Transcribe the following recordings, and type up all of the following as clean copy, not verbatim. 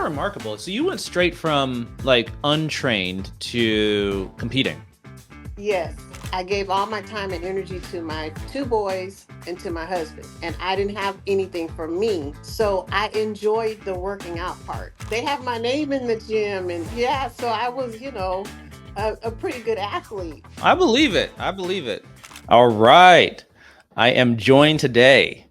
of remarkable. So you went straight from like untrained to competing. Yes, I gave all my time and energy to my two boys and to my husband, and I didn't have anything for me. So I enjoyed the working out part. They have my name in the gym, and yeah, so I was, a pretty good athlete. I believe it. I believe it. All right. I am joined today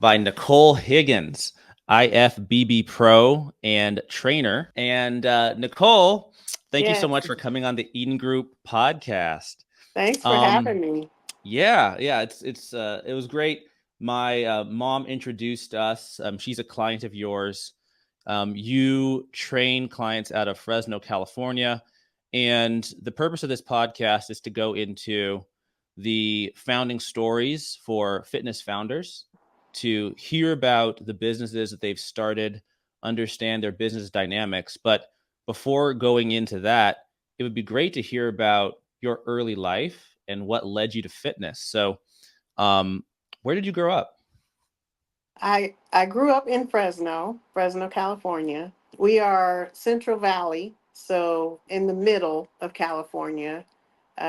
by Nicole Higgins, IFBB Pro and trainer. And Nicole, thank you so Yes, much for coming on the Eden Group podcast. thanks for Um, having me. yeah, it was great. My mom introduced us. She's a client of yours. You train clients out of Fresno, California, and the purpose of this podcast is to go into the founding stories for fitness founders, to hear about the businesses that they've started, understand their business dynamics. But before going into that, it would be great to hear about your early life and what led you to fitness. So, where did you grow up? I grew up in Fresno, California. We are Central Valley, so in the middle of California.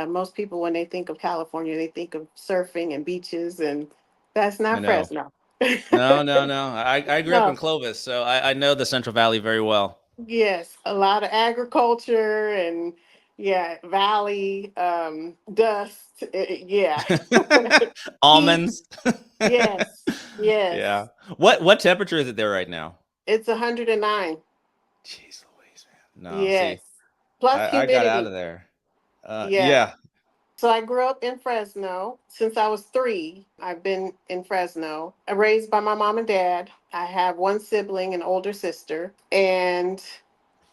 Most people, when they think of California, they think of surfing and beaches, and that's I not know. Fresno. No. I grew up in No, Clovis, so I know the Central Valley very well. yes, a lot of agriculture and yeah, valley, dust, yeah, heat. Almonds. Yes, Yeah. yes. What temperature is it there right now? It's 109. Jeez Louise, man. No, see, Yes. Plus I got out humidity. of there. Yes. Yeah. So I grew up in Fresno since I was 3. I've been in Fresno. Raised by my mom and dad. I have one sibling, an older sister, and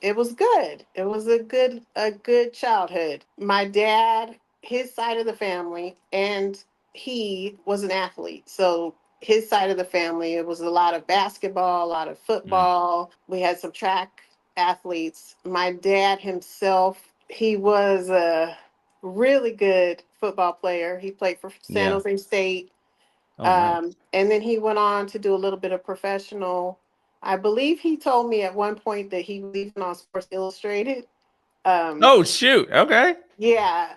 it was good. It was a good childhood. My dad, his side of the family, and he was an athlete. So his side of the family, it was a lot of basketball, a lot of Mm, football. We had some track athletes. My dad himself, he was a really good football player. He played for San yeah. Jose State. Oh, nice. And then he went on to do a little bit of professional. I believe he told me at one point that he was even on Sports Illustrated. Um, Oh, shoot. Okay. yeah,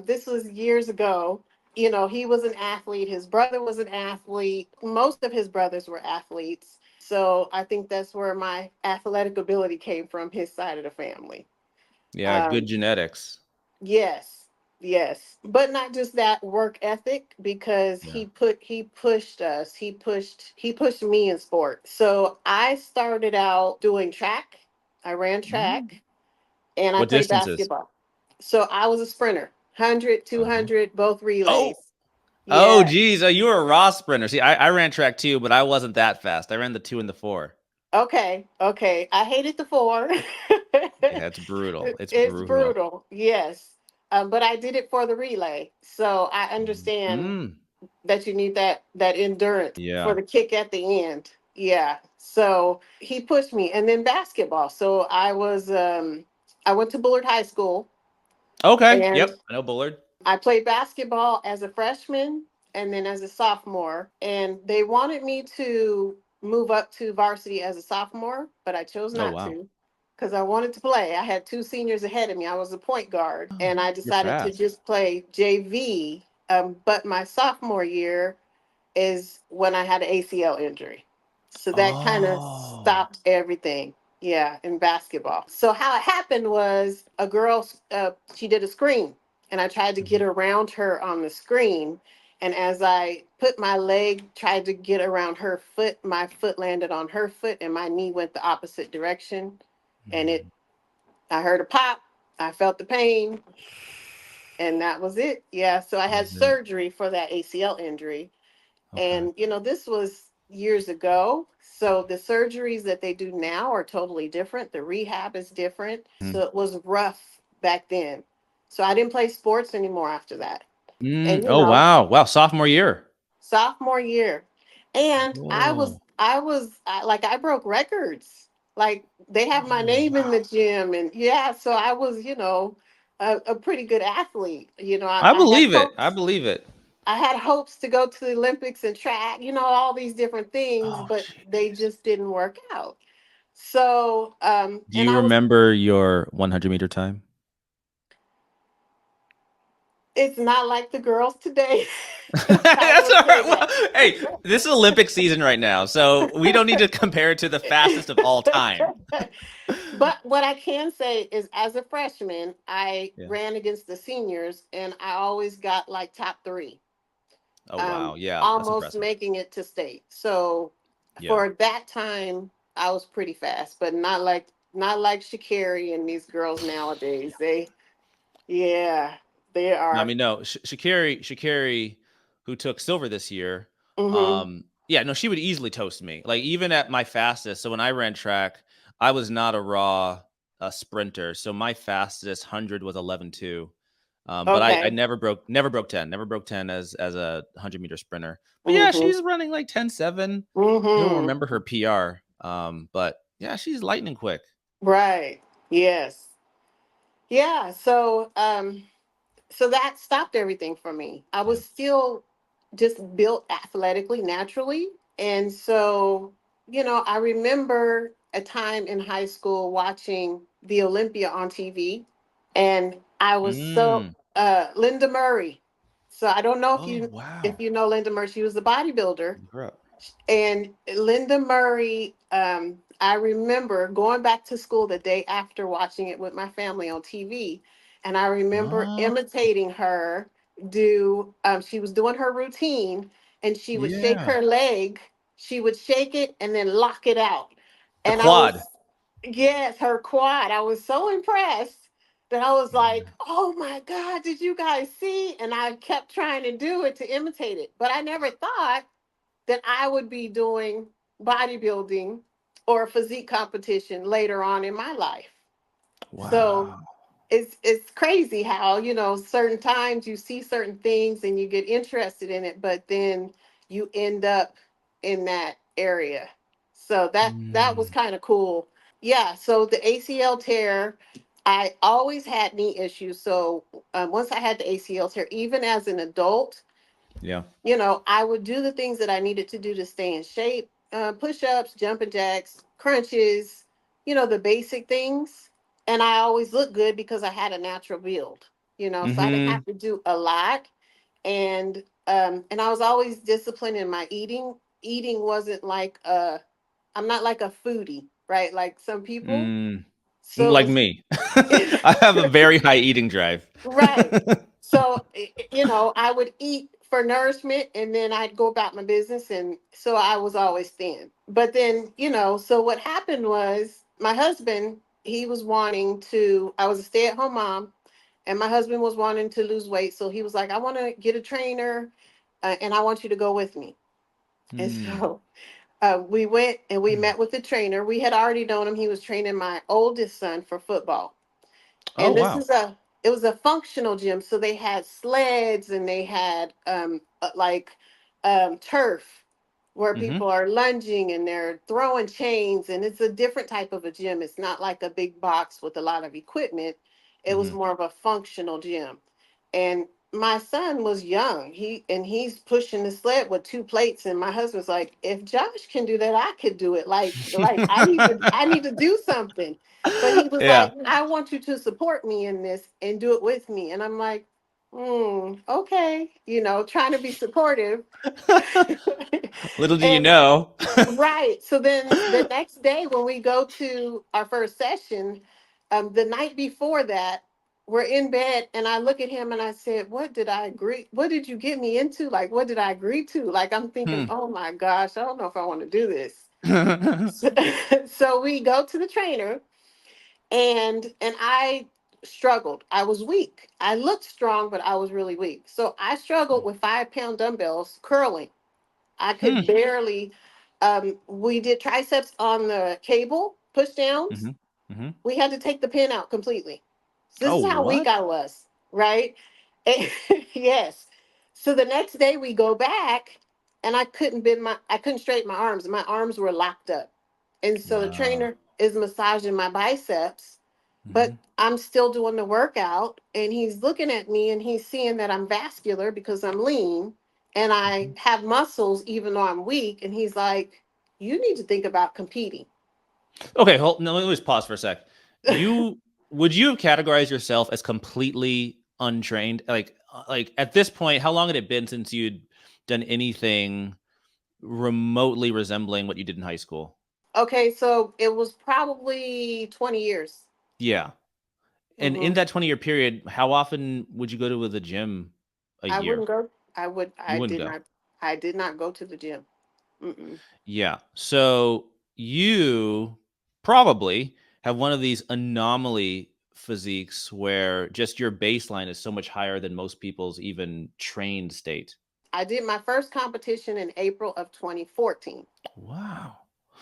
this was years ago. He was an athlete. His brother was an athlete. Most of his brothers were athletes. So I think that's where my athletic ability came from, his side of the family. Yeah, good Um, genetics. Yes, yes, but not just that work ethic because Yeah. he pushed us. He pushed me in sport. So I started out doing track. I ran Mm. track and I What played distances? basketball. So I was a sprinter. 100, Uh-huh. 200, both Oh, relays. oh, Yeah. geez. Oh, you were a raw sprinter. See, I ran track too, but I wasn't that fast. I ran the 2 and the 4. Okay. Okay. I hated the 4. Yeah, it's brutal. It's It's brutal. brutal. Yes. But I did it for the relay. So I understand Mm. that you need that endurance for Yeah. the kick at the end. Yeah. So he pushed me, and then basketball. So I went to Bullard High School, Okay. and Yep. I know Bullard. I played basketball as a freshman and then as a sophomore. And they wanted me to move up to varsity as a sophomore, but I chose Oh, not wow. to because I wanted to play. I had two seniors ahead of me. I was a point guard, and I You're decided to fast. just play JV. But my sophomore year is when I had an ACL injury. So that kind of Oh. stopped everything. Yeah, in basketball. So how it happened was a girl, she did a screen, and I tried to get Mhm. around her on the screen. And as I put my leg, tried to get around her foot, my foot landed on her foot, and my knee went the opposite direction. And Mhm. I heard a pop. I felt the pain, and that was it. Yeah. So I That had was it. surgery for that ACL injury, Okay. and, this was years ago. So the surgeries that they do now are totally different. The rehab is different. So Mhm. it was rough back then. So I didn't play sports anymore after that. And, Oh, wow. Wow. Sophomore year. sophomore year. And Oh. I broke records. Like they have my Oh, name in wow. the gym. And yeah, so I was, a pretty good athlete. I I had believe it. I hopes. believe it. I had hopes to go to the Olympics and track, all these different things, Oh, but they jeez. just didn't work out. So, Do and you I was, remember your 100-meter time? it's not like the girls today. I That's will all say right. Well, that. hey, this is Olympic season right now, so we don't need to compare it to the fastest of all time. But what I can say is, as a freshman, I Yeah. ran against the seniors, and I always got like top three, Oh wow. Yeah, that's almost impressive. making it to state. So Yeah. for that time, I was pretty fast, but not like Shakari and these girls nowadays. Yeah, they No, I are. mean, no, Shakari, who took silver this year, Hmm. yeah, no, she would easily toast me. Like even at my fastest. So when I ran track, I was not a raw sprinter. So my fastest 100 was 11:2. But I Okay. never broke 10, never broke 10 as a 100-meter sprinter. But yeah, Hmm. she's running like 10:7. I don't Hmm. remember her PR. But yeah, she's lightning quick. Right. Yes. Yeah. So that stopped everything for me. I Yeah. was still just built athletically, naturally. And so, I remember a time in high school watching the Olympia on TV, and I was so Mm. Linda Murray. So I don't know if Oh you wow. know Linda Murray. She was a bodybuilder, Correct. and Linda Murray, I remember going back to school the day after watching it with my family on TV. And I remember Oh imitating her do, she was doing her routine, and she would shake yeah. her leg. She would shake it and then lock it out. The And I quad. was, yes, her quad. I was so impressed that I was like, oh my God, did you guys see? And I kept trying to do it to imitate it. But I never thought that I would be doing bodybuilding or a physique competition later on in my life. So Wow. it's crazy how, certain times you see certain things and you get interested in it, but then you end up in that area. So that was Mm. kind of cool. Yeah, so the ACL tear, I always had knee issues. So once I had the ACL tear, even as an adult, Yeah. I would do the things that I needed to do to stay in shape, push ups, jumping jacks, crunches, the basic things. And I always looked good because I had a natural build, so I didn't Mhm. have to do a lot. And I was always disciplined in my eating. Eating wasn't like, I'm not like a foodie, right? Like some people. Mm. So it Like was. me. I have a very high eating drive. Right. So, I would eat for nourishment and then I'd go about my business. And so I was always thin. But then, so what happened was my husband, he was wanting to, I was a stay at home mom, and my husband was wanting to lose weight. So he was like, I want to get a trainer, and I want you to go with me. And Mm. so we went and we met with the trainer. We had already known him. He was training my oldest son for football. Oh, And wow. it was a functional gym, so they had sleds and they had like turf where Mhm. people are lunging and they're throwing chains, and it's a different type of a gym. It's not like a big box with a lot of equipment. It was Mhm. more of a functional gym. And my son was young, he's pushing the sled with two plates, and my husband's like, if Josh can do that, I could do it. Like I need to do something. But he was Yeah. like, I want you to support me in this and do it with me. And I'm like, okay, trying to be supportive. Little do you And know. right. So then the next day when we go to our first session, the night before that, we're in bed and I look at him and I said, what did I agree? What did you get me into? Like, what did I agree to? Like, I'm thinking, Hmm. oh my gosh, I don't know if I want to do this. So we go to the trainer, and I struggled. I was weak. I looked strong, but I was really weak. So I struggled with 5 pound dumbbells curling. I could Hmm. barely. We did triceps on the cable push downs. Mhm. Mhm. We had to take the pin out completely. So this Oh, is how weak what? I was, right? And- yes. So the next day we go back, and I couldn't straighten my arms. My arms were locked up, and so the Wow. trainer is massaging my biceps, but Mhm. I'm still doing the workout, and he's looking at me and he's seeing that I'm vascular because I'm lean and I Mhm. have muscles even though I'm weak. And he's like, you need to think about competing. Okay, hold, no, let me just pause for a sec. You would you categorize yourself as completely untrained? Like at this point, how long had it been since you'd done anything remotely resembling what you did in high school? Okay, so it was probably 20 years. Yeah. And in Hmm. that 20-year period, how often would you go to the gym a I year? wouldn't go. You I wouldn't did go. not. I did not go to the gym. Mm-mm. Yeah. So you probably have one of these anomaly physiques where just your baseline is so much higher than most people's even trained state. I did my first competition in April of 2014. Wow.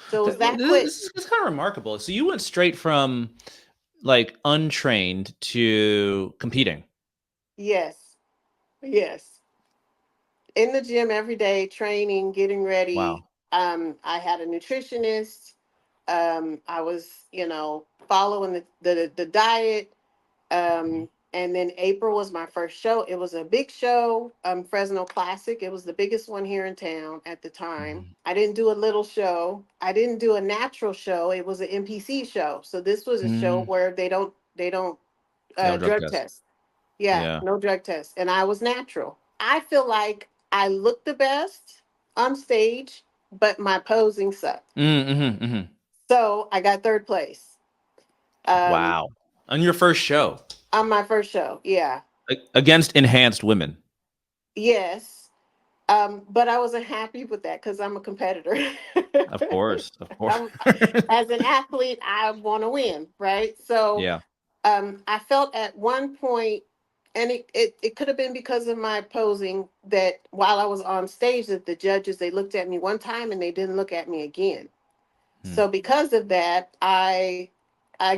So it was that quick. This is kind of remarkable. So you went straight from like untrained to competing. Yes. Yes. In the gym every day, training, getting ready. Wow. I had a nutritionist. I was, following the diet. And then April was my first show. It was a big show, Fresno Classic. It was the biggest one here in town at the time. Mhm. I didn't do a little show. I didn't do a natural show. It was an NPC show. So this was a show Mm, where they don't they don't drug drug test. test. Yeah, Yeah. no drug test. And I was natural. I feel like I looked the best on stage, but my posing sucked. Mm-hmm. So I got third place. Um, Wow. On your first show on my first show. Yeah. against enhanced women. Yes. But I wasn't happy with that because I'm a competitor. Of course. Of course. I'm, as an athlete, I want to win, right? So Yeah. I felt at one point, and it could have been because of my posing, that while I was on stage, that the judges, they looked at me one time and they didn't look at me again. Hmm. So because of that, I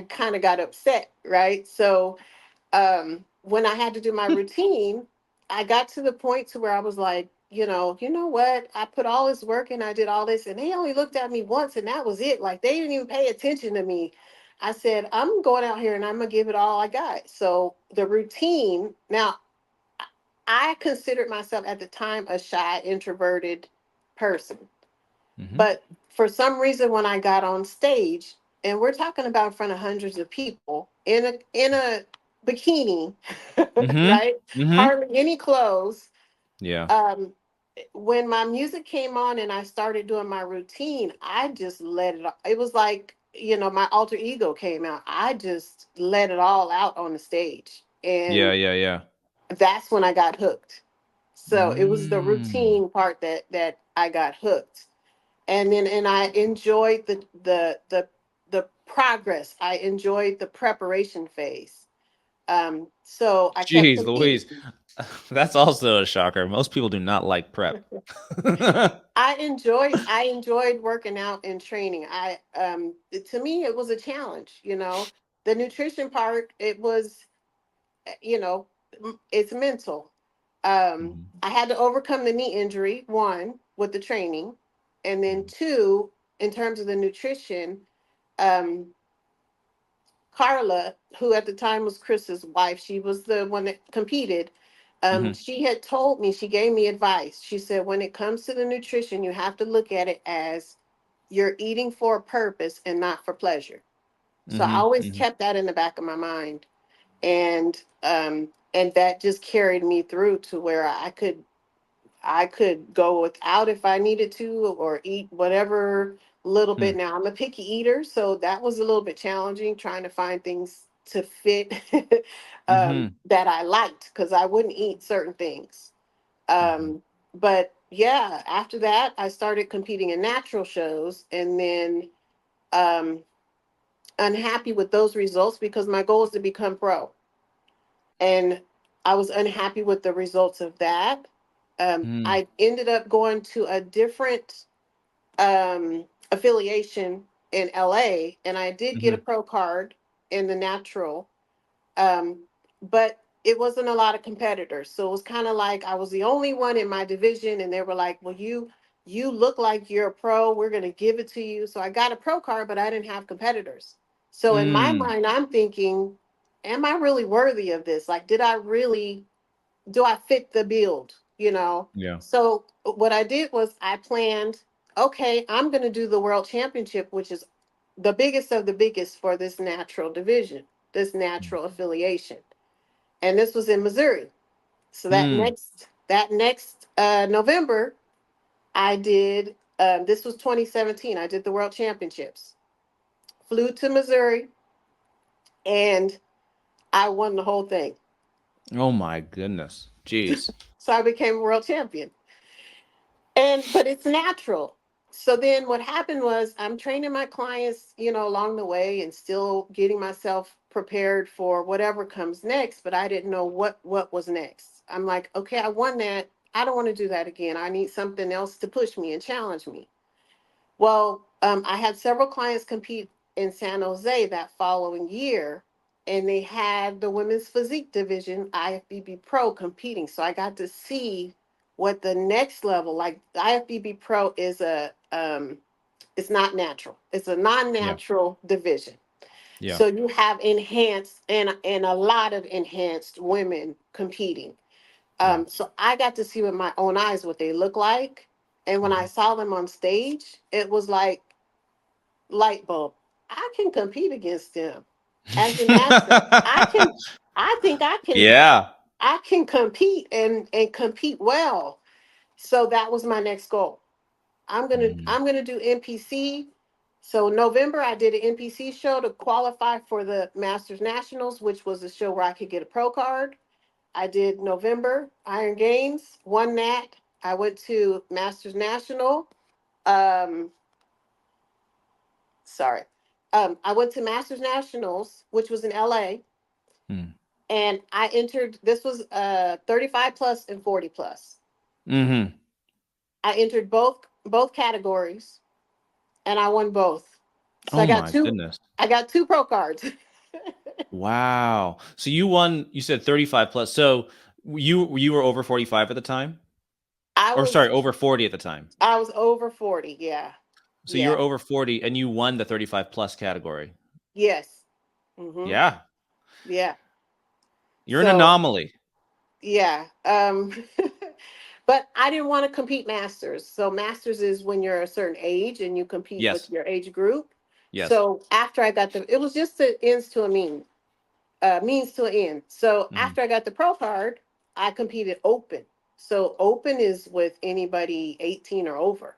kind of got upset, right? So when I had to do my routine, I got to the point to where I was like, you know what? I put all this work and I did all this, and they only looked at me once, and that was it. Like they didn't even pay attention to me. I said, I'm going out here and I'm gonna give it all I got. So the routine now, I considered myself at the time a shy, introverted person. Hmm. But for some reason, when I got on stage, and we're talking about in front of hundreds of people in a bikini, Hmm. right? Hmm. Hardly any clothes. Yeah. Um, when my music came on and I started doing my routine, I just let it. It was like my alter ego came out. I just let it all out on the stage, Yeah. and Yeah. Yeah. that's when I got hooked. So it was the Mm. routine part that I got hooked, and I enjoyed the progress. I enjoyed the preparation phase. So I kept Jeez, competing. Louise. That's also a shocker. Most people do not like prep. I enjoyed working out and training. To me it was a challenge. The nutrition part, it was, it's mental. Mhm. I had to overcome the knee injury, one, with the training, and then Mhm. two, in terms of the nutrition. um, Carla, who at the time was Chris's wife, she was the one that competed. Mhm. She had told me, she gave me advice. She said, when it comes to the nutrition, you have to look at it as you're eating for a purpose and not for pleasure. So I Mhm. always Mhm. kept that in the back of my mind. And that just carried me through to where I could go without if I needed to, or eat whatever little Hmm. bit. Now I'm a picky eater, so that was a little bit challenging trying to find things to fit Mhm. that I liked, because I wouldn't eat certain things. Mhm. But yeah, after that, I started competing in natural shows, and then um, unhappy with those results because my goal is to become pro, and I was unhappy with the results of that. Hmm. I ended up going to a different affiliation in LA, and I did get a Mhm. pro card in the natural, um, but it wasn't a lot of competitors. So it was kind of like I was the only one in my division, and they were like, "Well, you look like you're a pro. We're going to give it to you." So I got a pro card, but I didn't have competitors. So in my Mm. mind, I'm thinking, am I really worthy of this? Like, did I really do I fit the build? Yeah. So what I did was I planned, okay, I'm going to do the world championship, which is the biggest of the biggest for this natural division, this natural affiliation. And this was in Missouri. So Mm. that next November, I did, this was 2017. I did the World Championships. Flew to Missouri and I won the whole thing. Oh my goodness. Jeez. So I became a world champion. But it's natural. So then what happened was I'm training my clients, along the way and still getting myself prepared for whatever comes next, but I didn't know what was next. I'm like, okay, I won that. I don't want to do that again. I need something else to push me and challenge me. Well, I had several clients compete in San Jose that following year, and they had the women's physique division, IFBB Pro, competing. So I got to see what the next level, like the IFBB Pro it's not natural. It's a Yeah. non-natural division. Yeah. So you have enhanced and a lot of enhanced women competing. Yeah. So I got to see with my own eyes what they look like. And when I Mhm. saw them on stage, it was like light bulb. I can compete against them. As an athlete, I think Yeah. I can compete and compete well. So that was my next goal. Mm. I'm gonna do NPC. So November I did an NPC show to qualify for the Masters Nationals, which was a show where I could get a pro card. I did November Iron Games, won that. I went to Masters National. Um, sorry. I went to Masters Nationals, which was in LA, Mm. and I entered. This was 35 plus and 40 plus. Mhm. I entered both categories, and I won both. So Oh my goodness. I got two pro cards. Wow. So you won, you said 35 plus. So you were over 45 at the time? I Or sorry, was over 40 at the time. I was over 40. Yeah, So you were yeah, over 40 and you won the 35 plus category. yes, mm-hmm. Yeah. Yeah. You're an So anomaly. yeah. But I didn't want to compete masters. So masters is when you're a certain age and you compete with Yes. your age group. Yes. So after I got it was just the ends to a means to an end. So Mhm. after I got the pro card, I competed open. So open is with anybody 18 or over.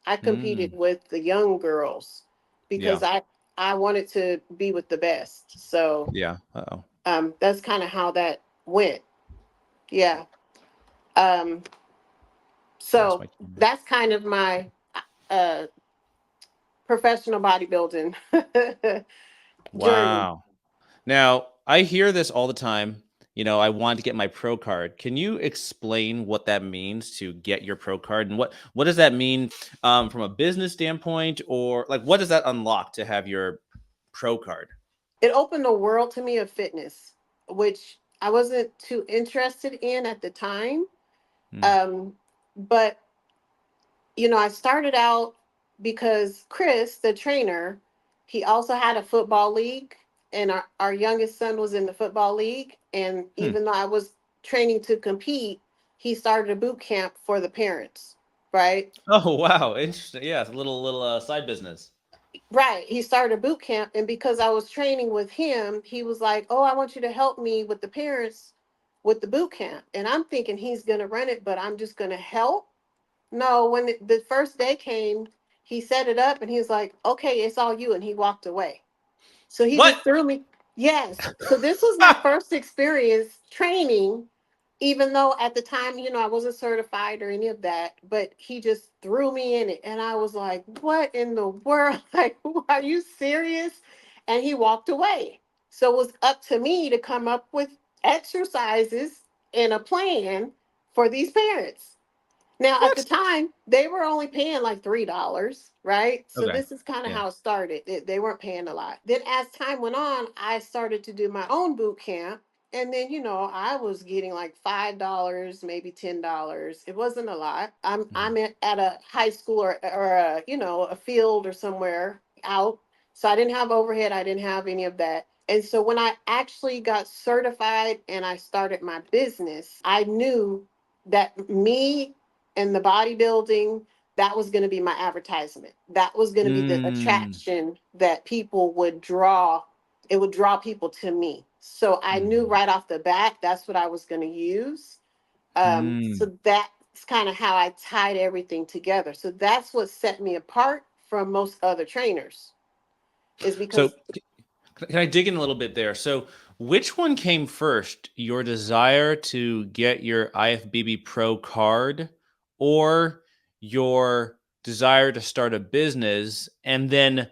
I competed Mm. with the young girls because Yeah. I wanted to be with the best. So Yeah. Uh-oh. that's kind of how that went. Yeah. Um, Lost so my camera. that's kind of my uh, professional bodybuilding journey. Wow. Now, I hear this all the time. I want to get my pro card. Can you explain what that means to get your pro card, and what does that mean from a business standpoint, or like what does that unlock to have your pro card? It opened a world to me of fitness, which I wasn't too interested in at the time. Hmm. Um, but I started out because Chris, the trainer, he also had a football league, and our youngest son was in the football league. And Hmm. even though I was training to compete, he started a boot camp for the parents, right? Oh wow, interesting. Yeah, it's a little side business. Right. He started a boot camp. And because I was training with him, he was like, oh, I want you to help me with the parents with the boot camp. And I'm thinking he's going to run it, but I'm just going to help. No, when the first day came, he set it up and he was like, okay, it's all you. And he walked away. So he What? just threw me. Yes. So this was my first experience training, even though at the time, I wasn't certified or any of that, but he just threw me in it. And I was like, what in the world? Like, are you serious? And he walked away. So it was up to me to come up with exercises and a plan for these parents. Now, at the What? time, they were only paying like $3, right? So Okay. this is kind of Yeah. how it started. They weren't paying a lot. Then, as time went on, I started to do my own boot camp. And then, I was getting like $5, maybe $10. It wasn't a lot. I'm Mhm. at a high school or a field or somewhere out. So I didn't have overhead. I didn't have any of that. And so when I actually got certified and I started my business, I knew that me and the bodybuilding, that was going to be my advertisement. That was going to be the Mm, attraction that people would draw. It would draw people to me. So I knew mm, right off the bat that's what I was going to use. mm. So that's kind of how I tied everything together. So that's what set me apart from most other trainers, is So because can I dig in a little bit there? So which one came first? Your desire to get your IFBB Pro card or your desire to start a business and then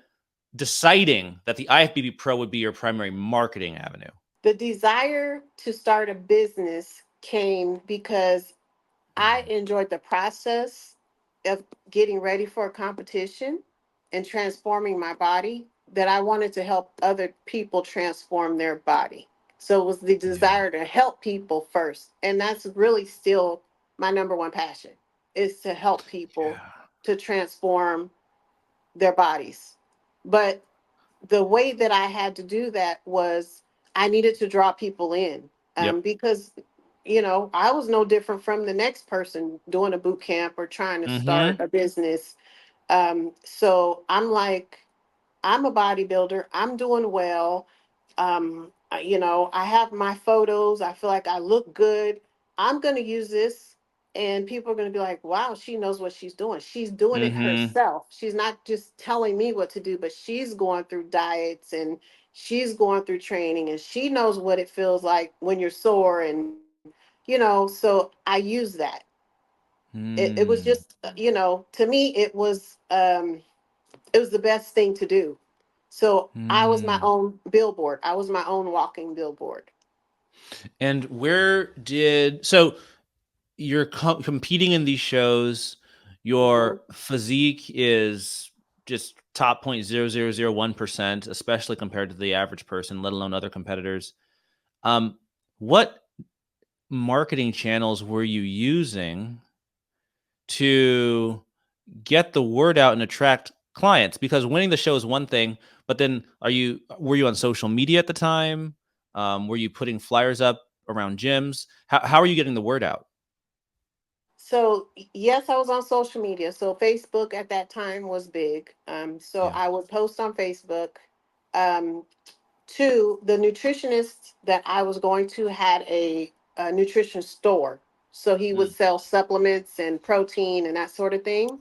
deciding that the IFBB Pro would be your primary marketing avenue? the desire to start a business came because I Mm, enjoyed the process of getting ready for a competition and transforming my body, that I wanted to help other people transform their body. So it was the yeah. desire to help people first. And that's really still my number one passion, is to help people Yeah. to transform their bodies. But the way that I had to do that was I needed to draw people in, Yep. because I was no different from the next person doing a boot camp or trying to start Mm-hmm. a business. So I'm like, I'm a bodybuilder. I'm doing well. I have my photos. I feel like I look good. I'm going to use this. And people are going to be like, wow, she knows what she's doing. She's doing it Mm-hmm. herself. She's not just telling me what to do, but she's going through diets and she's going through training and she knows what it feels like when you're sore. So I use that. It was Mm, just, to me, it was the best thing to do. So I was my mm. own billboard. I was my own walking billboard. And where did so you're competing in these shows? Mhm. Your physique is just top 0.0001%, especially compared to the average person, let alone other competitors. What marketing channels were you using to get the word out and attract clients? Because winning the show is one thing, but then were you on social media at the time? Were you putting flyers up around gyms? How are you getting the word out? So yes, I was on social media. So Facebook at that time was big. So Yeah. I would post on Facebook. Um, to the nutritionist that I was going to had a nutrition store. So he would Mm, sell supplements and protein and that sort of thing.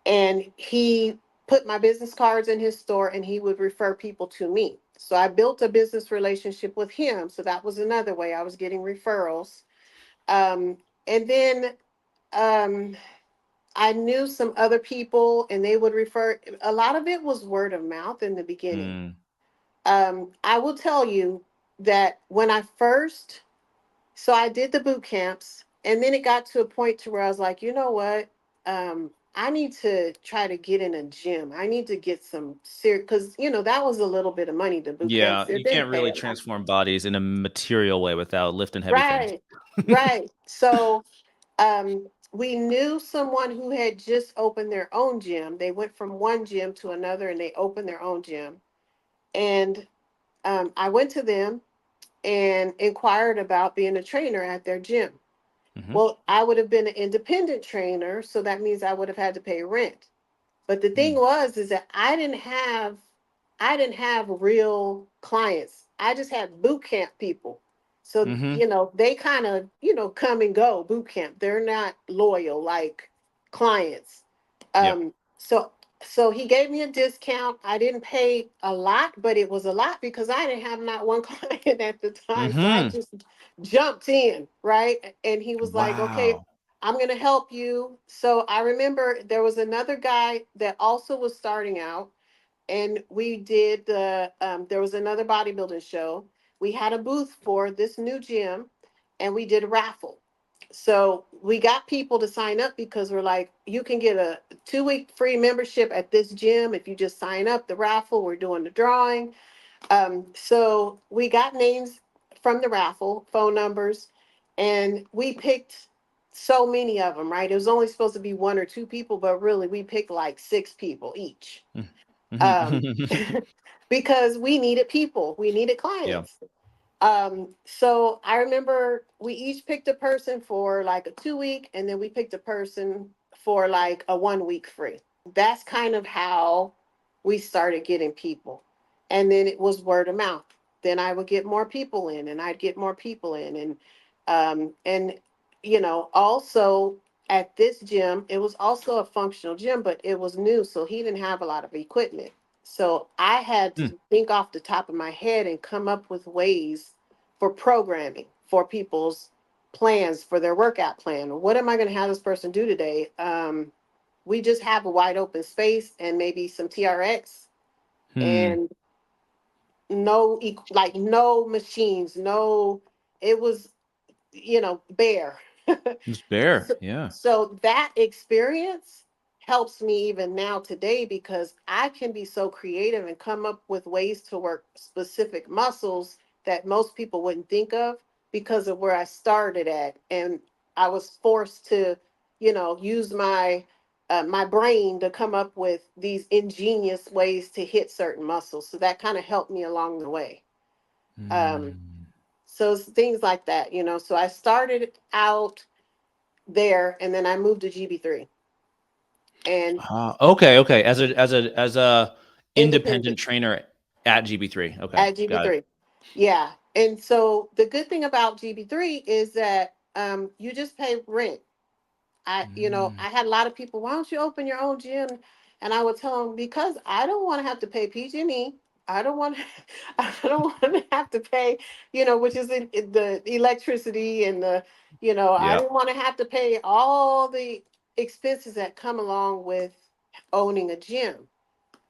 And he put my business cards in his store and he would refer people to me. So I built a business relationship with him. So that was another way I was getting referrals. Um, and then um, I knew some other people and they would refer. A lot of it was word of mouth in the beginning. mm, I will tell you that when I first, so I did the boot camps, and then it got to a point to where I was like, you know what? I need to try to get in a gym. I need to get some serious, because that was a little bit of money. The boot yeah, camps, it you didn't can't pay really a lot. transform bodies in a material way without lifting heavy things. Right, right. So we knew someone who had just opened their own gym. They went from one gym to another, and they opened their own gym. And I went to them and inquired about being a trainer at their gym. Hmm. Well, I would have been an independent trainer, so that means I would have had to pay rent. But the thing Mm, was is that I didn't have real clients. I just had boot camp people. So, hmm. they kind of, come and go boot camp. They're not loyal like clients. Yep. So he gave me a discount. I didn't pay a lot, but it was a lot because I didn't have not one client at the time. So I Hmm. just jumped in, right? And he was like, okay, Wow. I'm going to help you. So I remember there was another guy that also was starting out, and we did there was another bodybuilding show. We had a booth for this new gym, and we did a raffle. So we got people to sign up because we're like, you can get a 2-week free membership at this gym if you just sign up. The raffle, we're doing the drawing. So we got names from the raffle, phone numbers, and we picked so many of them, right? It was only supposed to be one or two people, but really we picked like six people each, um, Mhm. because we needed people, we needed Yeah. clients. So I remember we each picked a person for like a 2-week, and then we picked a person for like a 1 week free. That's kind of how we started getting people. And then it was word of mouth. Then I would get more people in and I'd get more people in. And also at this gym, it was also a functional gym, but it was new. So he didn't have a lot of equipment. So I had Hmm. to think off the top of my head and come up with ways for programming for people's plans for their workout plan. What am I going to have this person do today? We just have a wide open space and maybe some TRX Hmm. and like no machines, no, it was, bare. It's bare. So, Yeah. so that experience helps me even now today because I can be so creative and come up with ways to work specific muscles that most people wouldn't think of because of where I started at. And I was forced to, use my brain to come up with these ingenious ways to hit certain muscles. So that kind of helped me along the way. Um, Hmm. so it's things like that, So I started out there and then I moved to GB3 and Okay. Okay. As a independent independent trainer at GB3. Okay. at Got it. GB3. Yeah. And so the good thing about GB3 is that you just pay rent. I Mm. had a lot of people, why don't you open your own gym? And I would tell them, because I don't want to have to pay PG&E. I don't want I don't want to have to pay, which is the electricity and I Yep. didn't want to have to pay all the expenses that come along with owning a gym.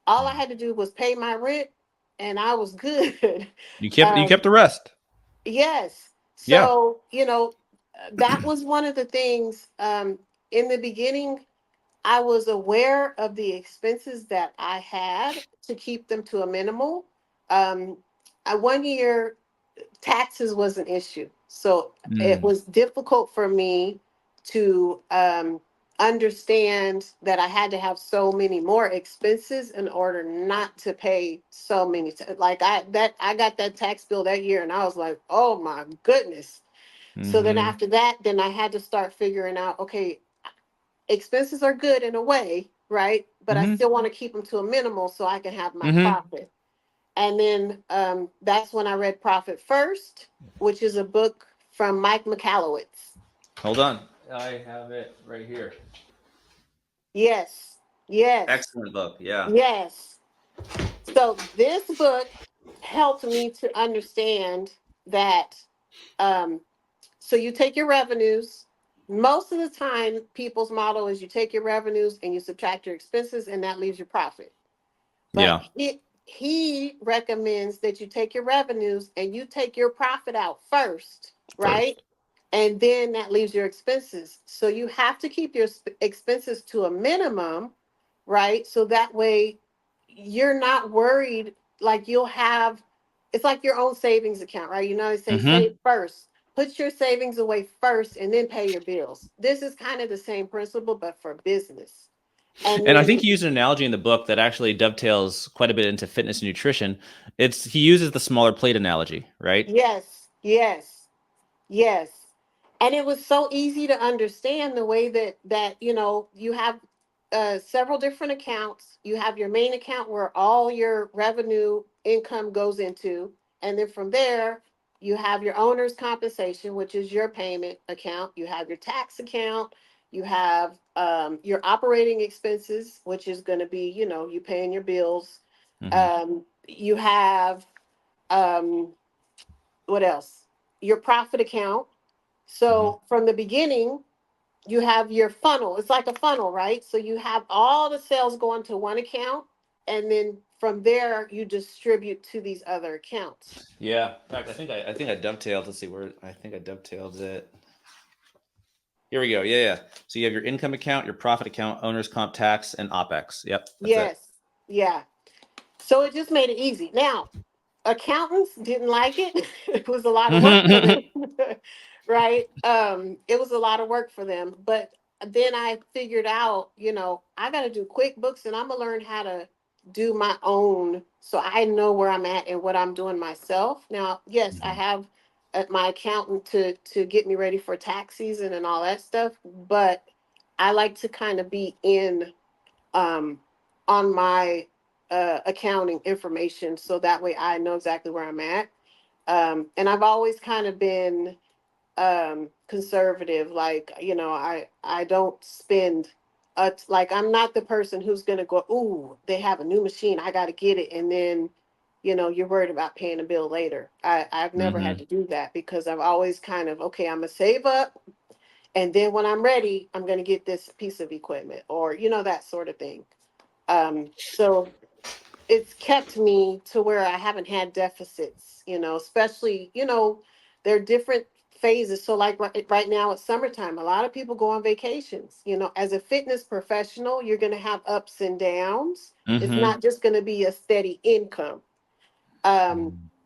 All I Mm. had to do was pay my rent and I was good. You um, kept the rest. yes. Yeah. So, that was one of the things in the beginning. I was aware of the expenses that I had to keep them to a minimal. Um, one year, taxes was an issue. So it Mm. was difficult for me to understand that I had to have so many more expenses in order not to pay so many. Like I got that tax bill that year, and I was like, oh my goodness. So then Mm-hmm. after that, then I had to start figuring out, okay, expenses are good in a way, right? But I Mm-hmm. still want to keep them to a minimal so I can have my Mm-hmm. profit. And then that's when I read Profit First, which is a book from Mike Michalowicz. Hold on. I have it right here. Yes, yes, Excellent book. Yeah. yes. So this book helped me to understand that. Um, so you take your revenues. Most of the time, people's model is you take your revenues and you subtract your expenses, and that leaves your profit. But Yeah. he recommends that you take your revenues and you take your profit out first, right? First. And then that leaves your expenses. So you have to keep your expenses to a minimum, right? So that way you're not worried. Like you'll have, it's like your own savings account, right? They say Mm-hmm. save first. Put your savings away first and then pay your bills. This is kind of the same principle, but for business. And And I then, think he used an analogy in the book that actually dovetails quite a bit into fitness and nutrition. He uses the smaller plate analogy, right? yes, yes. Yes. And it was so easy to understand the way that you have several different accounts. You have your main account where all your revenue income goes into, and then from there you have your owner's compensation, which is your payment account. You have your tax account. You have your operating expenses, which is going to be you paying your bills. Mm-hmm. You have um, what else? Your profit account. Mm-hmm. So from the beginning, you have your funnel. It's like a funnel, right? So you have all the sales going to one account, and then from there you distribute to these other accounts. Yeah. In fact, I think I dovetailed. Let's see where I think I dovetailed it. Here we go. Yeah, yeah. So you have your income account, your profit account, owner's comp tax, and OPEX. Yep, that's it. Yes. Yeah. So it just made it easy. Now, accountants didn't like it. It was a lot of work for them. Right? It was a lot of work for them. But then I figured out, I got to do QuickBooks and I'm going to learn how to do my own so I know where I'm at and what I'm doing myself. Now, yes, I have my accountant to get me ready for tax season and all that stuff, but I like to kind of be in um, on my accounting information so that way I know exactly where I'm at. And I've always kind of been conservative. Like, I don't spend like, I'm not the person who's going to go, ooh, they have a new machine, I got to get it. And then, you're worried about paying a bill later. I've never had Mm-hmm. to do that because I've always kind of, okay, I'm going to save up. And then when I'm ready, I'm going to get this piece of equipment or, that sort of thing. So it's kept me to where I haven't had deficits, especially, there are different phases. So like right now it's summertime. A lot of people go on vacations. As a fitness professional, you're going to have ups and downs. It's Mm-hmm. not just going to be a steady income.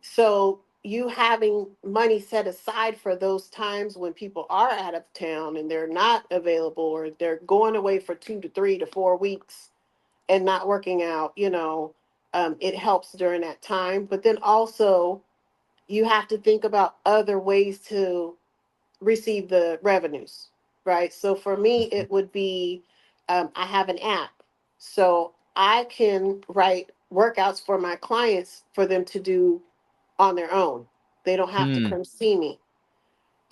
So you having money set aside for those times when people are out of town and they're not available or they're going away for 2 to 3 to 4 weeks and not working out, it helps during that time. But then also, you have to think about other ways to receive the revenues, right? So for me, it would be I have an app. So I can write workouts for my clients for them to do on their own. They don't have to Mm-hmm. come see me.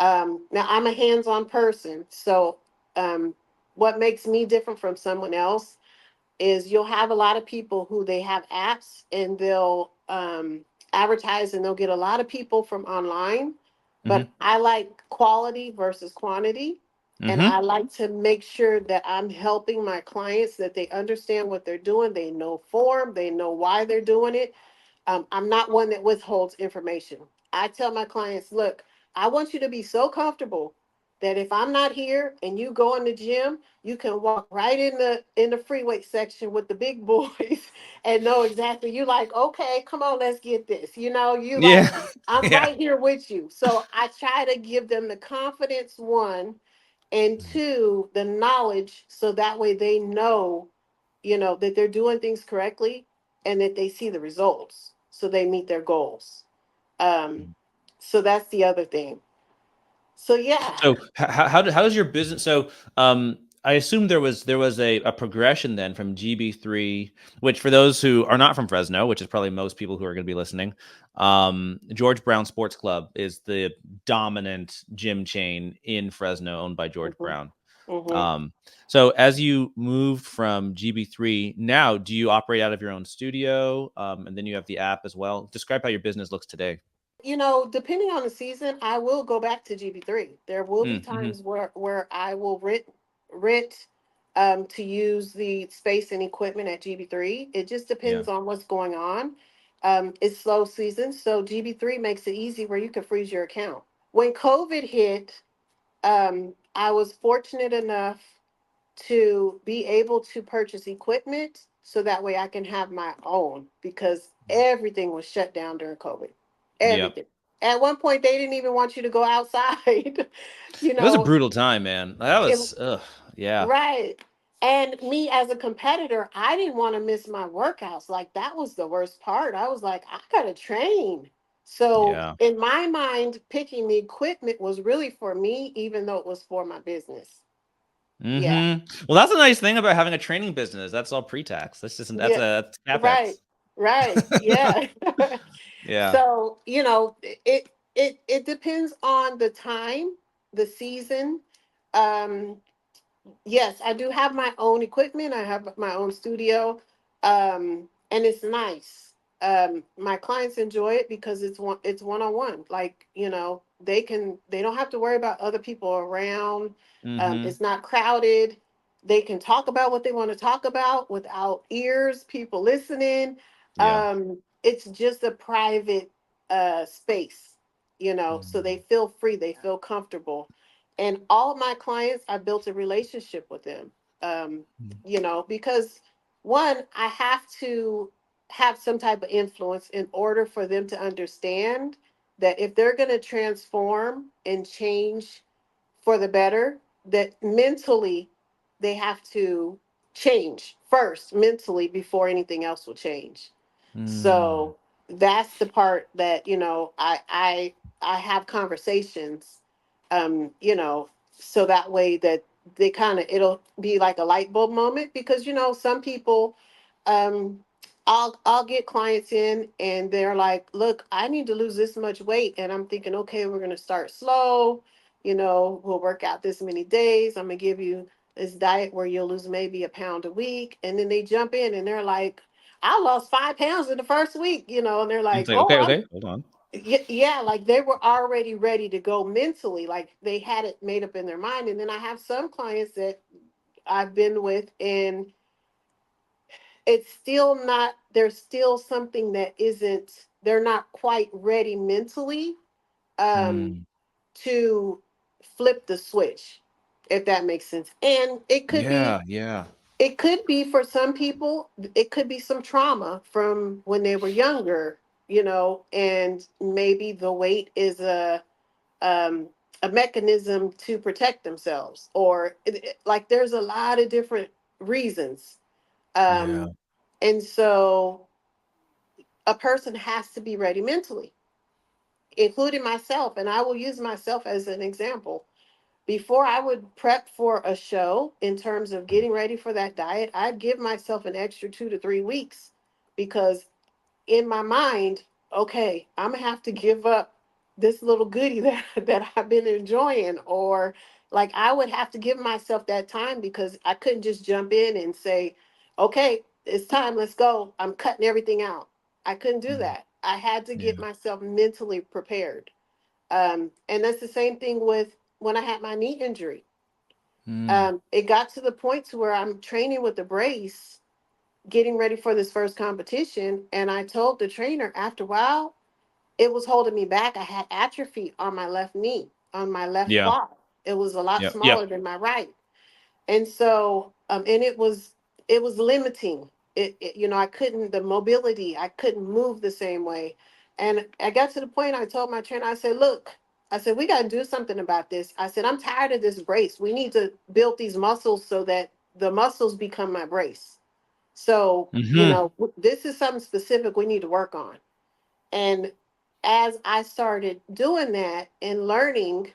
Now, I'm a hands on person. So, what makes me different from someone else is you'll have a lot of people who they have apps and they'll advertise and they'll get a lot of people from online. But I like quality versus quantity. And Mm-hmm. I like to make sure that I'm helping my clients that they understand what they're doing. They know form, they know why they're doing it. I'm not one that withholds information. I tell my clients, look, I want you to be so comfortable that if I'm not here and you go in the gym, you can walk right in the free weight section with the big boys and know exactly. You like, okay, come on, let's get this. You Yeah. like, I'm Yeah. right here with you. So I try to give them the confidence, one, and two, the knowledge, so that way they know, that they're doing things correctly and that they see the results so they meet their goals. Um, so that's the other thing. So yeah. So how does your business? So I assume there was a progression then from GB3, which for those who are not from Fresno, which is probably most people who are going to be listening, George Brown Sports Club is the dominant gym chain in Fresno, owned by George Hmm. Brown. Hmm. Um, so as you moved from GB3, now do you operate out of your own studio, and then you have the app as well? Describe how your business looks today. Depending on the season, I will go back to GB3. There will be Mm-hmm. times where I will rent to use the space and equipment at GB3. It just Yeah. depends on what's going on. It's slow season, so GB3 makes it easy where you can freeze your account. When COVID hit, I was fortunate enough to be able to purchase equipment so that way I can have my own because everything was shut down during COVID. Yep. Everything. At one point, they didn't even want you to go outside. you It was a know, brutal time, man. That it, was, yeah, right. And me as a competitor, I didn't want to miss my workouts. Like, that was the worst part. I was like, I got to train. So yeah. in my mind, picking the equipment was really for me, even though it was for my business. Yeah. Well, that's a nice thing about having a training business. That's all pre-tax. Yeah. That's Right. capex. Right. Yeah. Yeah. So, it depends on the time, the season. Um, yes, I do have my own equipment. I have my own studio. And it's nice. My clients enjoy it because it's one on one. Like, they don't have to worry about other people around. hmm It's not crowded. They can talk about what they want to talk about without ears, people listening. Yeah. It's just a private space, so they feel free, they feel comfortable. And all of my clients, I built a relationship with them. Um, because one, I have to have some type of influence in order for them to understand that if they're going to transform and change for the better, that mentally they have to change first mentally before anything else will change. Mm. So that's the part that, I have conversations, so that way that it'll be like a light bulb moment, because some people, um I'll get clients in and they're like, look, I need to lose this much weight, and I'm thinking, okay, we're going to start slow. We'll work out this many days. I'm going to give you this diet where you'll lose maybe a pound a week. And then they jump in and they're like, I lost 5 pounds in the first week, and they're It's like, like, oh, okay, I'm okay, hold on. yeah, like they were already ready to go mentally, like they had it made up in their mind. And then I have some clients that I've been with, and it's still not, there's still something that isn't, they're not quite ready mentally, um, Mm, to flip the switch, if that makes sense. And yeah, yeah, it could be for some people, it could be some trauma from when they were younger, and maybe the weight is um, a mechanism to protect themselves, or like there's a lot of different reasons. yeah. Um, and so a person has to be ready mentally, including myself. And I will use myself as an example. Before I would prep for a show in terms of getting ready for that diet, I'd give myself an extra 2 to 3 weeks, because in my mind, okay, I'm gonna have to give up this little goodie that I've been enjoying, or like I would have to give myself that time, because I couldn't just jump in and say, okay, it's time, let's go. I'm cutting everything out. I couldn't do Mm, that. I had to get yeah. myself mentally prepared. And that's the same thing with when I had my knee injury. Mm, It got to the point to where I'm training with the brace, getting ready for this first competition. And I told the trainer after a while, it was holding me back. I had atrophy on my left knee, on my left yeah, quad. It was a lot yep, yep. smaller than my right. And so, and it was limiting. I couldn't, the mobility, I couldn't move the same way. And I got to the point, I told my trainer, I said, look, I said, we got to do something about this. I said, I'm tired of this brace. We need to build these muscles so that the muscles become my brace. So, Hmm. this is something specific we need to work on. And as I started doing that and learning,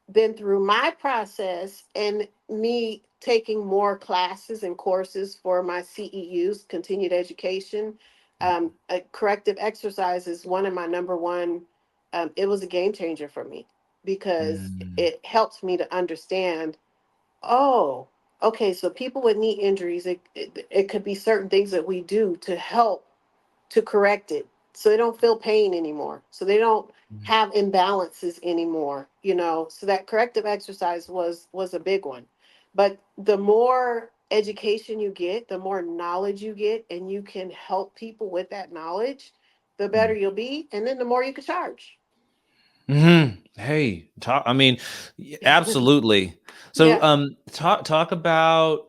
then through my process and me taking more classes and courses for my CEUs, continued education, corrective exercise is one of my number one. It was a game changer for me, because Mm, it helps me to understand, oh, okay, so people with knee injuries, it could be certain things that we do to help to correct it, so they don't feel pain anymore, so they don't mm, have imbalances anymore, so that corrective exercise was a big one. But the more education you get, the more knowledge you get, and you can help people with that knowledge, the better mm. you'll be, and then the more you can charge. Hey, talk. I mean, absolutely. So, Yeah. talk about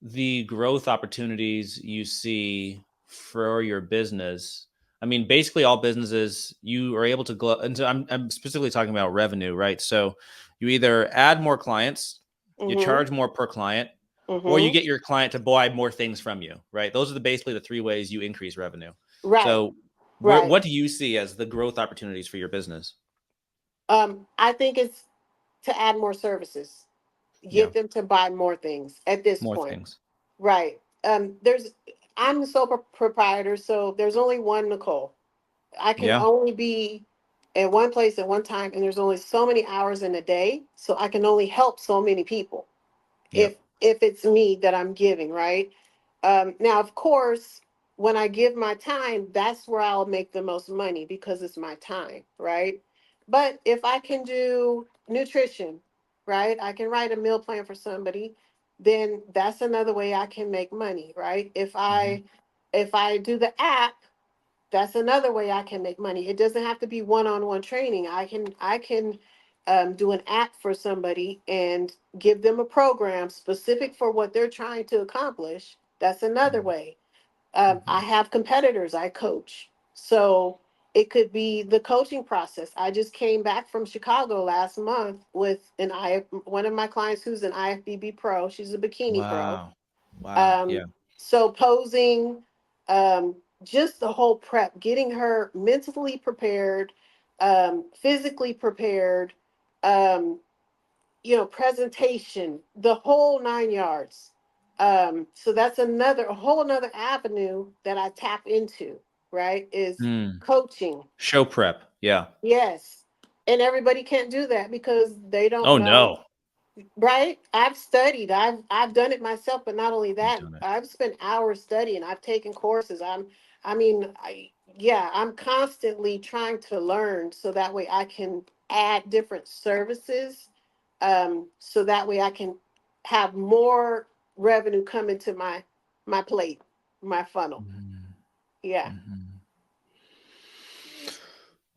the growth opportunities you see for your business. I mean, basically, all businesses you are able to grow. And so I'm specifically talking about revenue, right? So, you either add more clients, you Mm-hmm. charge more per client, or you Mm-hmm. get your client to buy more things from you, right? Those are basically the three ways you increase revenue. Right. So, Right. what do you see as the growth opportunities for your business? I think it's to add more services, Yeah, get them to buy more things at this more point. things. Right. I'm the sole proprietor, so there's only one Nicole. I can Yeah. only be at one place at one time, and there's only so many hours in a day, so I can only help so many people if Yep. if it's me that I'm giving, right? Now, of course, when I give my time, that's where I'll make the most money, because it's my time, right? But if I can do nutrition, right, I can write a meal plan for somebody, then that's another way I can make money, right? if Mhm. i if I do the app, that's another way I can make money. It doesn't have to be one-on-one training. I can do an app for somebody and give them a program specific for what they're trying to accomplish. That's another Mhm. way. I Mhm. have competitors I coach, so it could be the coaching process. I just came back from Chicago last month with one of my clients who's an IFBB Pro. She's a bikini pro. Wow. Wow. Um, Yeah. so posing, just the whole prep, getting her mentally prepared, physically prepared, um, presentation, the whole 9 yards. So that's a whole another avenue that I tap into, right? Is Mm. coaching. Show prep. Yeah. Yes. And everybody can't do that because they don't Oh know. no. Right? I've studied. I've done it myself, but not only You've that, done it. I've spent hours studying. I've taken courses. I mean, yeah, I'm constantly trying to learn so that way I can add different services, so that way I can have more revenue coming to my plate, my funnel. Mhm. Yeah. Mhm.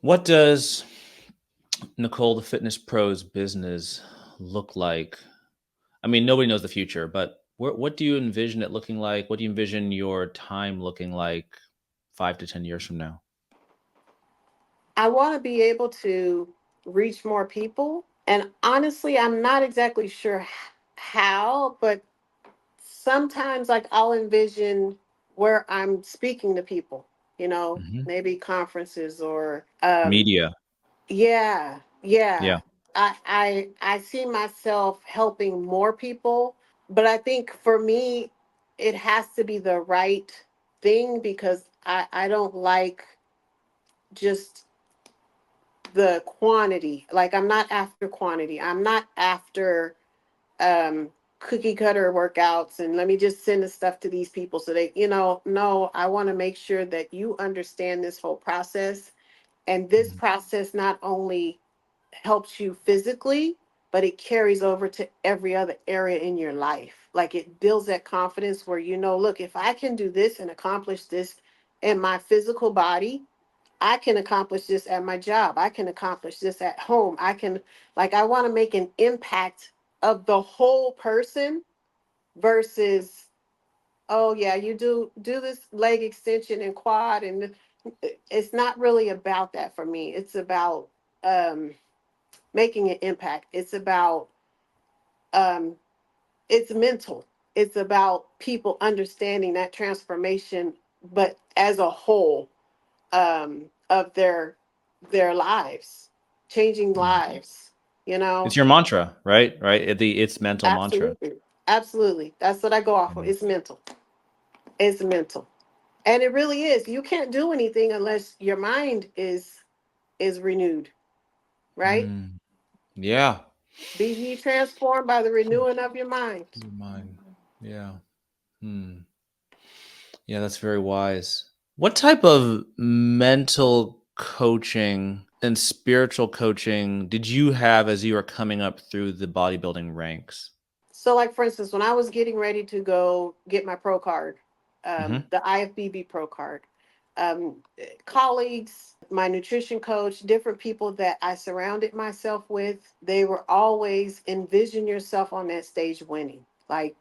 What does Nicole the Fitness Pro's business look like? I mean, nobody knows the future, but what do you envision it looking like? What do you envision your time looking like 5 to 10 years from now? I want to be able to reach more people. And honestly, I'm not exactly sure how, but sometimes like I'll envision where I'm speaking to people, Mhm. maybe conferences or Media. yeah, yeah. Yeah. I see myself helping more people, but I think for me it has to be the right thing because I don't like just the quantity. Like I'm not after quantity. I'm not after um cookie cutter workouts and let me just send the stuff to these people so they, no, I want to make sure that you understand this whole process, and this Mhm. process not only helps you physically, but it carries over to every other area in your life. Like it builds that confidence where, look, if I can do this and accomplish this in my physical body, I can accomplish this at my job. I can accomplish this at home. I want to make an impact of the whole person versus, oh yeah, you do this leg extension and quad, and it's not really about that for me. It's about um, making an impact. It's about um, it's mental. It's about people understanding that transformation, but as a whole, of their lives, changing Mhm. lives. It's your mantra, right? Right? It's mental mantra. Absolutely, absolutely. That's what I go off of. Mhm. It's mental. It's mental, and it really is. You can't do anything unless your mind is renewed. Right? Mm. Yeah. Be ye transformed by the renewing of your mind. Your mind. Yeah. Hmm. Yeah, that's very wise. What type of mental coaching and spiritual coaching did you have as you were coming up through the bodybuilding ranks? So, like for instance, when I was getting ready to go get my pro card, Mhm. the IFBB Pro card, colleagues, my nutrition coach, different people that I surrounded myself with, they were always envision yourself on that stage winning. Like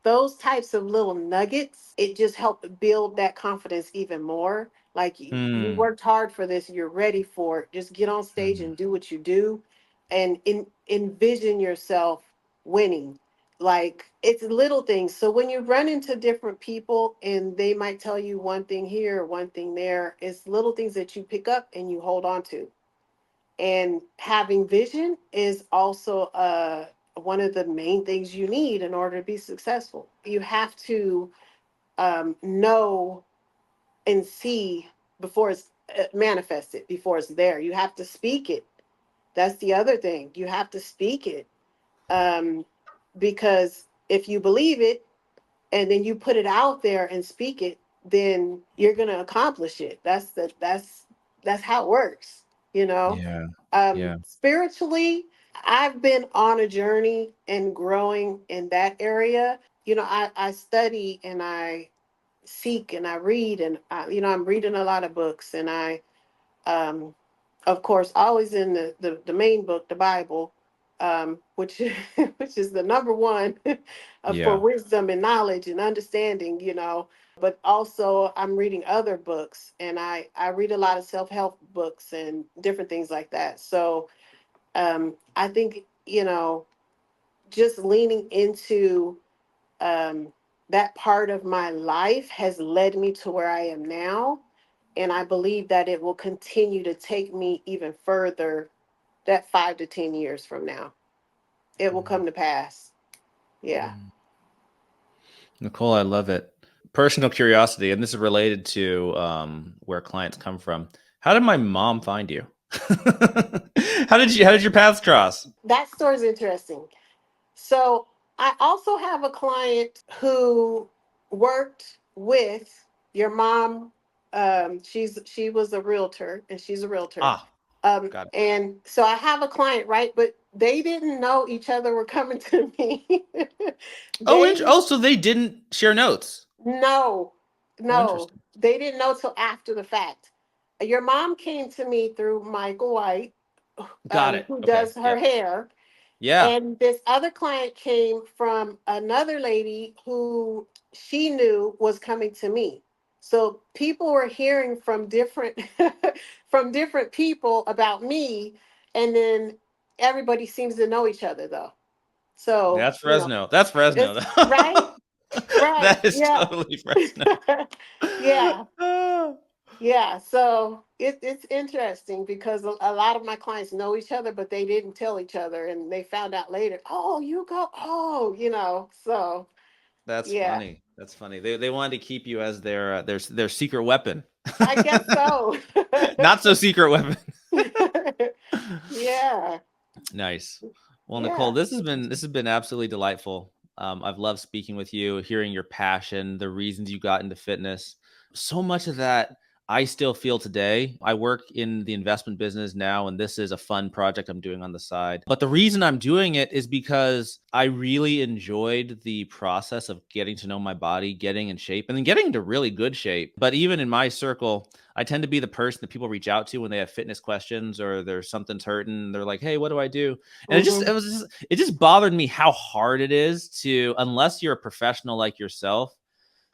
those types of little nuggets. It just helped build that confidence even more. Like you Mm. worked hard for this, you're ready for it. Just get on stage Mhm. and do what you do and envision yourself winning. Like it's little things. So when you run into different people and they might tell you one thing here, one thing there, it's little things that you pick up and you hold on to. And having vision is also one of the main things you need in order to be successful. You have to know and see before it's manifested, before it's there. You have to speak it. That's the other thing. You have to speak it, um, because if you believe it and then you put it out there and speak it, then you're gonna accomplish it. That's how it works. You know, Yeah. Yeah. spiritually, I've been on a journey and growing in that area. I study and I seek and I read and I'm reading a lot of books and I um, of course, always in the main book, the Bible, which which is the number one for Yeah. wisdom and knowledge and understanding, But also, I'm reading other books, and I read a lot of self help books and different things like that. So I think just leaning into um, that part of my life has led me to where I am now. And I believe that it will continue to take me even further that 5 to 10 years from now. It will come to pass. Yeah. Nicole, I love it. Personal curiosity, and this is related to where clients come from. How did my mom find you? How did your paths cross? That story is interesting. So I also have a client who worked with your mom. She was a realtor, and she's a realtor. Ah, got it. And so I have a client, right? But they didn't know each other were coming to me. They So they didn't share notes. no, Oh, no, interesting. they didn't know till after the fact. Your mom came to me through Michael White, Got it. who Okay. does her Yep. hair. Yeah. And this other client came from another lady who she knew was coming to me. So people were hearing from different from different people about me, and then everybody seems to know each other though. So, That's Fresno. That's Fresno. it's right, right, That is yeah. totally Fresno. Yeah, Ah. yeah. So it's interesting because a lot of my clients know each other, but they didn't tell each other, and they found out later. Oh, you go. Oh, So That's yeah, funny. That's funny. They wanted to keep you as their secret weapon. I guess so. Not so secret weapon. Yeah, Nice. Well, Nicole, yeah. this has been absolutely delightful. I've loved speaking with you, hearing your passion, the reasons you got into fitness. So much of that I still feel today. I work in the investment business now, and this is a fun project I'm doing on the side. But the reason I'm doing it is because I really enjoyed the process of getting to know my body, getting in shape, and then getting into really good shape. But even in my circle, I tend to be the person that people reach out to when they have fitness questions or there's something's hurting. They're like, "Hey, what do I do?" And Hmm. it just bothered me how hard it is to, unless you're a professional like yourself,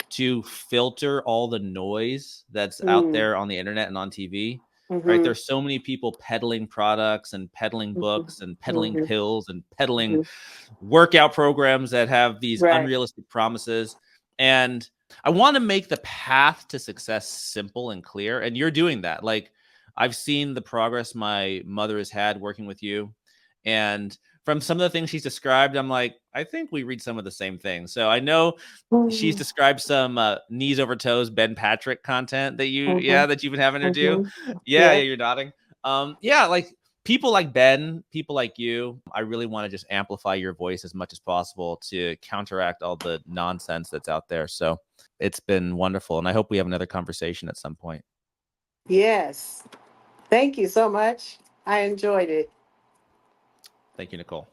to filter all the noise that's out Mm. there on the internet and on TV. Right? Hmm. There's so many people peddling products and peddling Hmm. books and peddling Hmm. pills and peddling Hmm. workout programs that have these Right. unrealistic promises. And I want to make the path to success simple and clear. And you're doing that. Like, I've seen the progress my mother has had working with you. And from some of the things she's described, I'm like, I think we read some of the same things. So I know she's Hmm. described some knees over toes Ben Patrick content that Hmm. that you've been having her do. Hmm. Yeah, Yeah. you're nodding. Yeah, like people like Ben, people like you, I really want to just amplify your voice as much as possible to counteract all the nonsense that's out there. So it's been wonderful. And I hope we have another conversation at some point. Yes. Thank you so much. I enjoyed it. Thank you, Nicole.